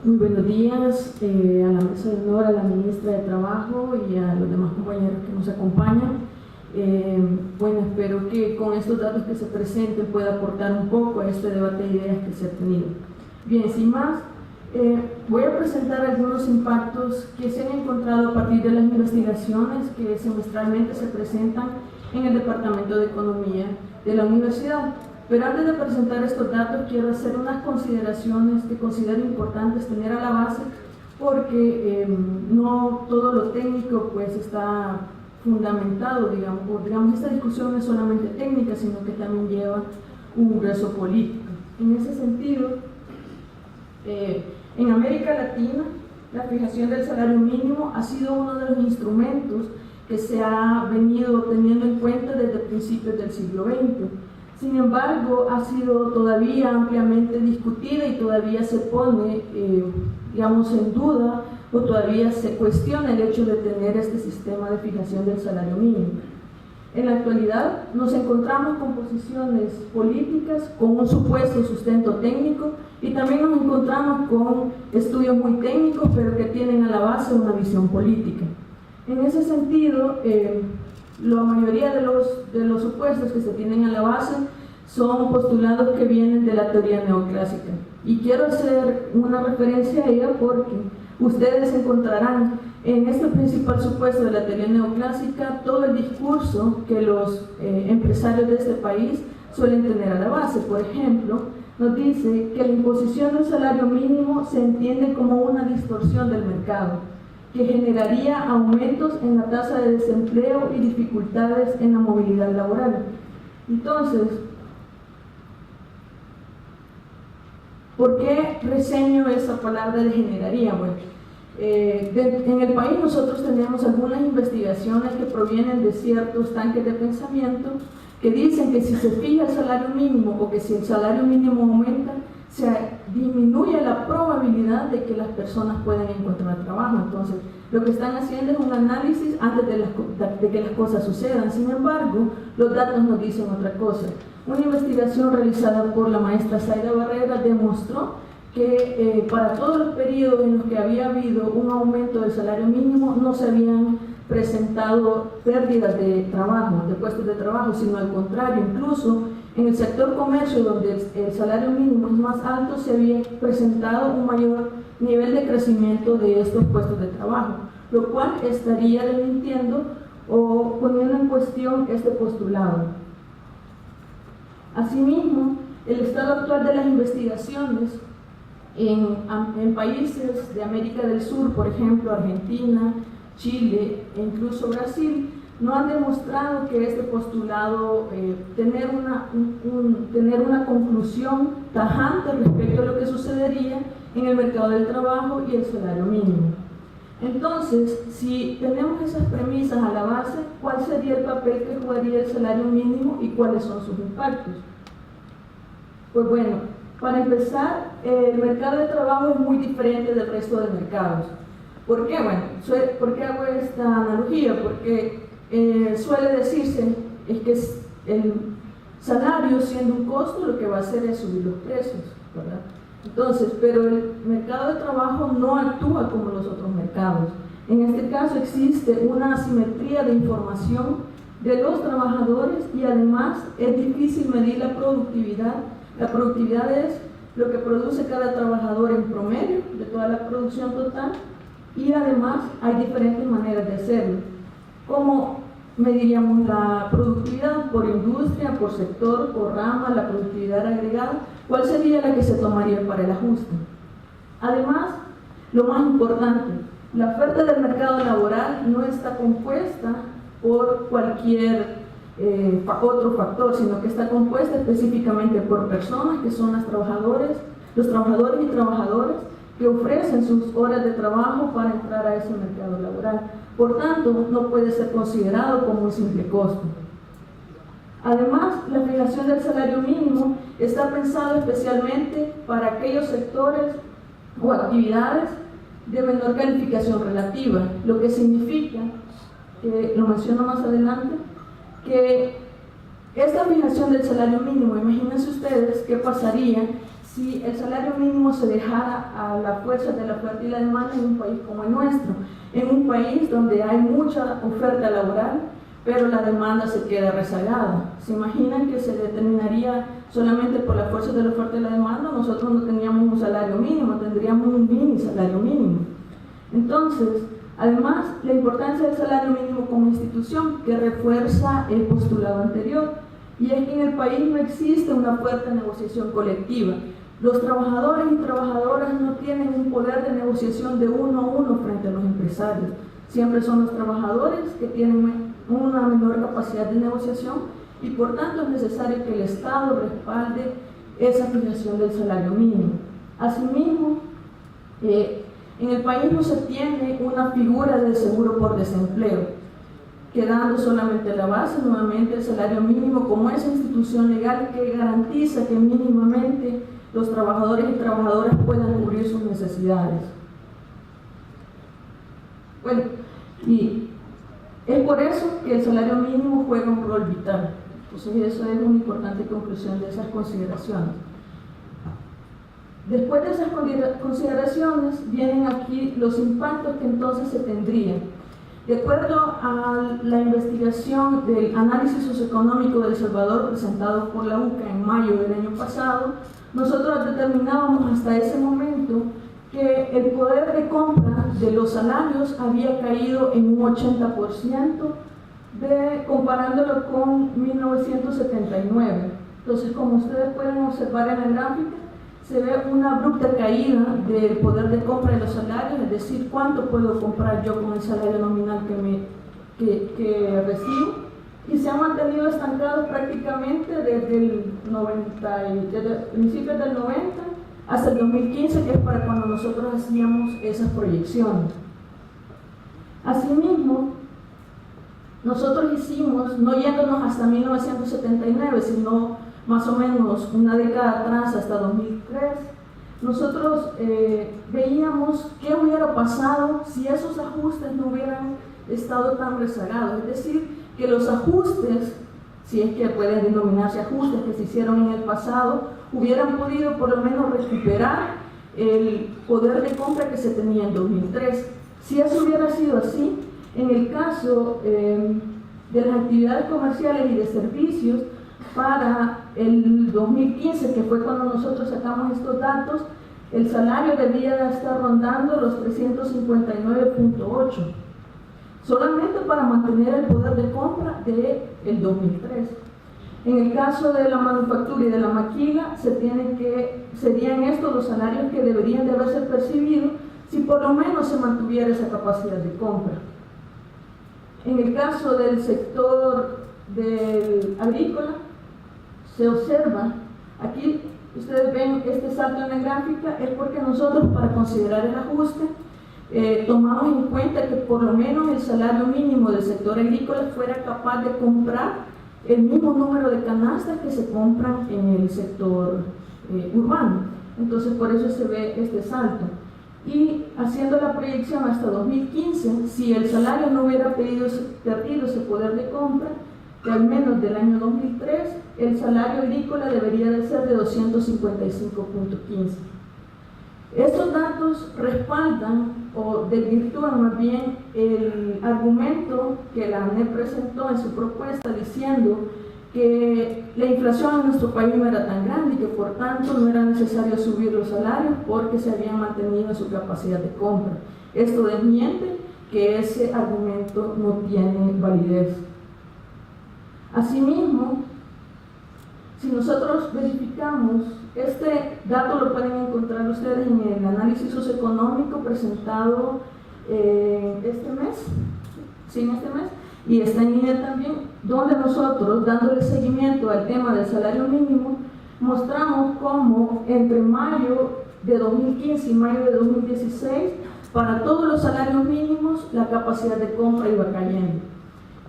Muy buenos días a la mesa de honor, a la ministra de Trabajo y a los demás compañeros que nos acompañan. Bueno, espero que con estos datos que se presenten pueda aportar un poco a este debate de ideas que se ha tenido. Bien, sin más, voy a presentar algunos impactos que se han encontrado a partir de las investigaciones que semestralmente se presentan en el Departamento de Economía de la Universidad. Pero antes de presentar estos datos, quiero hacer unas consideraciones que considero importantes tener a la base, porque no todo lo técnico pues está fundamentado, digamos, esta discusión no es solamente técnica, sino que también lleva un grueso político. En ese sentido, en América Latina, la fijación del salario mínimo ha sido uno de los instrumentos que se ha venido teniendo en cuenta desde principios del siglo XX. Sin embargo, ha sido todavía ampliamente discutida y todavía se pone, digamos, en duda o todavía se cuestiona el hecho de tener este sistema de fijación del salario mínimo. En la actualidad nos encontramos con posiciones políticas con un supuesto sustento técnico y también nos encontramos con estudios muy técnicos pero que tienen a la base una visión política. En ese sentido, la mayoría de los supuestos que se tienen a la base son postulados que vienen de la teoría neoclásica. Y quiero hacer una referencia a ella porque ustedes encontrarán en este principal supuesto de la teoría neoclásica todo el discurso que los empresarios de este país suelen tener a la base. Por ejemplo, nos dice que la imposición del salario mínimo se entiende como una distorsión del mercado, que generaría aumentos en la tasa de desempleo y dificultades en la movilidad laboral. Entonces, ¿por qué reseño esa palabra de generaría? Bueno, en el país nosotros tenemos algunas investigaciones que provienen de ciertos tanques de pensamiento que dicen que si se fija el salario mínimo o que si el salario mínimo aumenta, se disminuye la probabilidad de que las personas puedan encontrar trabajo. Entonces, lo que están haciendo es un análisis antes de que las cosas sucedan. Sin embargo, los datos nos dicen otra cosa. Una investigación realizada por la maestra Zaida Barrera demostró que para todos los periodos en los que había habido un aumento del salario mínimo no se habían presentado pérdidas de trabajo, de puestos de trabajo, sino al contrario, incluso en el sector comercio, donde el salario mínimo es más alto, se había presentado un mayor nivel de crecimiento de estos puestos de trabajo, lo cual estaría desmintiendo o poniendo en cuestión este postulado. Asimismo, el estado actual de las investigaciones en países de América del Sur, por ejemplo, Argentina, Chile e incluso Brasil, no han demostrado que este postulado tener una conclusión tajante respecto a lo que sucedería en el mercado del trabajo y el salario mínimo. Entonces, si tenemos esas premisas a la base, ¿cuál sería el papel que jugaría el salario mínimo y cuáles son sus impactos? Pues bueno, para empezar, el mercado de trabajo es muy diferente del resto de mercados. ¿Por qué? Bueno, ¿por qué hago esta analogía? Porque suele decirse es que el salario, siendo un costo, lo que va a hacer es subir los precios, ¿verdad? Entonces, pero el mercado de trabajo no actúa como los otros mercados. En este caso existe una asimetría de información de los trabajadores y además es difícil medir la productividad. La productividad es lo que produce cada trabajador en promedio de toda la producción total y además hay diferentes maneras de hacerlo. ¿Cómo mediríamos la productividad? Por industria, por sector, por rama, la productividad agregada. ¿Cuál sería la que se tomaría para el ajuste? Además, lo más importante, la oferta del mercado laboral no está compuesta por cualquier otro factor, sino que está compuesta específicamente por personas que son los trabajadores y trabajadoras que ofrecen sus horas de trabajo para entrar a ese mercado laboral. Por tanto, no puede ser considerado como un simple costo. Además, la fijación del salario mínimo está pensado especialmente para aquellos sectores o actividades de menor calificación relativa, lo que significa, que lo menciono más adelante, que esta fijación del salario mínimo, imagínense ustedes qué pasaría si el salario mínimo se dejara a la fuerza de la oferta y la demanda en un país como el nuestro, en un país donde hay mucha oferta laboral, pero la demanda se queda rezagada. ¿Se imaginan que se determinaría solamente por la fuerza de la oferta y la demanda? Nosotros no tendríamos un salario mínimo, tendríamos un mini salario mínimo. Entonces, además, la importancia del salario mínimo como institución que refuerza el postulado anterior, y es que en el país no existe una fuerte negociación colectiva. Los trabajadores y trabajadoras no tienen un poder de negociación de uno a uno frente a los empresarios. Siempre son los trabajadores que tienen una menor capacidad de negociación y por tanto es necesario que el Estado respalde esa fijación del salario mínimo. Asimismo, en el país no se tiene una figura de seguro por desempleo, quedando solamente la base, nuevamente el salario mínimo como esa institución legal que garantiza que mínimamente los trabajadores y trabajadoras puedan cubrir sus necesidades. Bueno, y es por eso que el salario mínimo juega un rol vital. Entonces, eso es una importante conclusión de esas consideraciones. Después de esas consideraciones, vienen aquí los impactos que entonces se tendrían. De acuerdo a la investigación del análisis socioeconómico de El Salvador presentado por la UCA en mayo del año pasado, nosotros determinábamos hasta ese momento que el poder de compra de los salarios había caído en un 80%, comparándolo con 1979. Entonces, como ustedes pueden observar en la gráfica, se ve una abrupta caída del poder de compra de los salarios, es decir, cuánto puedo comprar yo con el salario nominal que recibo, y se han mantenido estancados prácticamente desde principios del 90 hasta el 2015, que es para cuando nosotros hacíamos esas proyecciones. Asimismo, nosotros hicimos, no yéndonos hasta 1979, sino más o menos una década atrás, hasta 2003, nosotros veíamos qué hubiera pasado si esos ajustes no hubieran estado tan rezagados. Es decir, que los ajustes, si es que pueden denominarse ajustes que se hicieron en el pasado, hubieran podido por lo menos recuperar el poder de compra que se tenía en 2003. Si eso hubiera sido así, en el caso de las actividades comerciales y de servicios, para el 2015, que fue cuando nosotros sacamos estos datos, el salario debía de estar rondando los 359.8, solamente para mantener el poder de compra del 2003. En el caso de la manufactura y de la maquila, serían estos los salarios que deberían de haberse percibido si por lo menos se mantuviera esa capacidad de compra. En el caso del sector del agrícola, se observa, aquí ustedes ven este salto en la gráfica, es porque nosotros para considerar el ajuste tomamos en cuenta que por lo menos el salario mínimo del sector agrícola fuera capaz de comprar el mismo número de canastas que se compran en el sector urbano. Entonces por eso se ve este salto. Y haciendo la proyección hasta 2015, si el salario no hubiera perdido ese poder de compra, que al menos del año 2003, el salario agrícola debería de ser de 255.15. Estos datos respaldan o desvirtúan más bien el argumento que la ANEP presentó en su propuesta diciendo que la inflación en nuestro país no era tan grande y que por tanto no era necesario subir los salarios porque se habían mantenido en su capacidad de compra. Esto desmiente que ese argumento no tiene validez. Asimismo, si nosotros verificamos, este dato lo pueden encontrar ustedes en el análisis socioeconómico presentado este mes, y está en línea también, donde nosotros, dándole seguimiento al tema del salario mínimo, mostramos cómo entre mayo de 2015 y mayo de 2016, para todos los salarios mínimos, la capacidad de compra iba cayendo.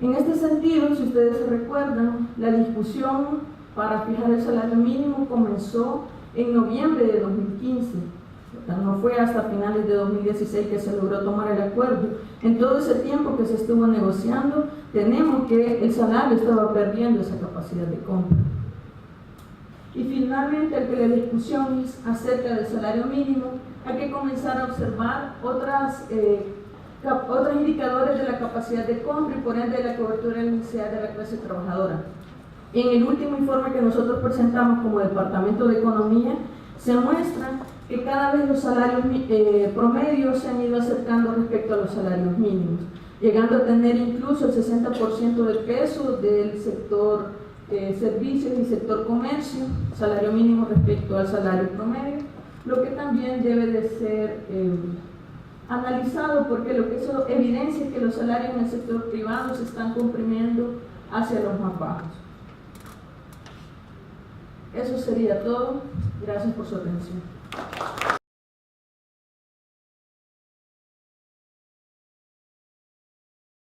En este sentido, si ustedes se recuerdan, la discusión para fijar el salario mínimo comenzó en noviembre de 2015. No fue hasta finales de 2016 que se logró tomar el acuerdo. En todo ese tiempo que se estuvo negociando, tenemos que el salario estaba perdiendo esa capacidad de compra. Y finalmente, el que la discusión es acerca del salario mínimo, hay que comenzar a observar otros indicadores de la capacidad de compra y por ende de la cobertura de la necesidad de la clase trabajadora. En el último informe que nosotros presentamos como Departamento de Economía, se muestra que cada vez los salarios promedios se han ido acercando respecto a los salarios mínimos, llegando a tener incluso el 60% del peso del sector servicios y sector comercio, salario mínimo respecto al salario promedio, lo que también debe de ser analizado, porque lo que eso evidencia es que los salarios en el sector privado se están comprimiendo hacia los más bajos. Eso sería todo. Gracias por su atención.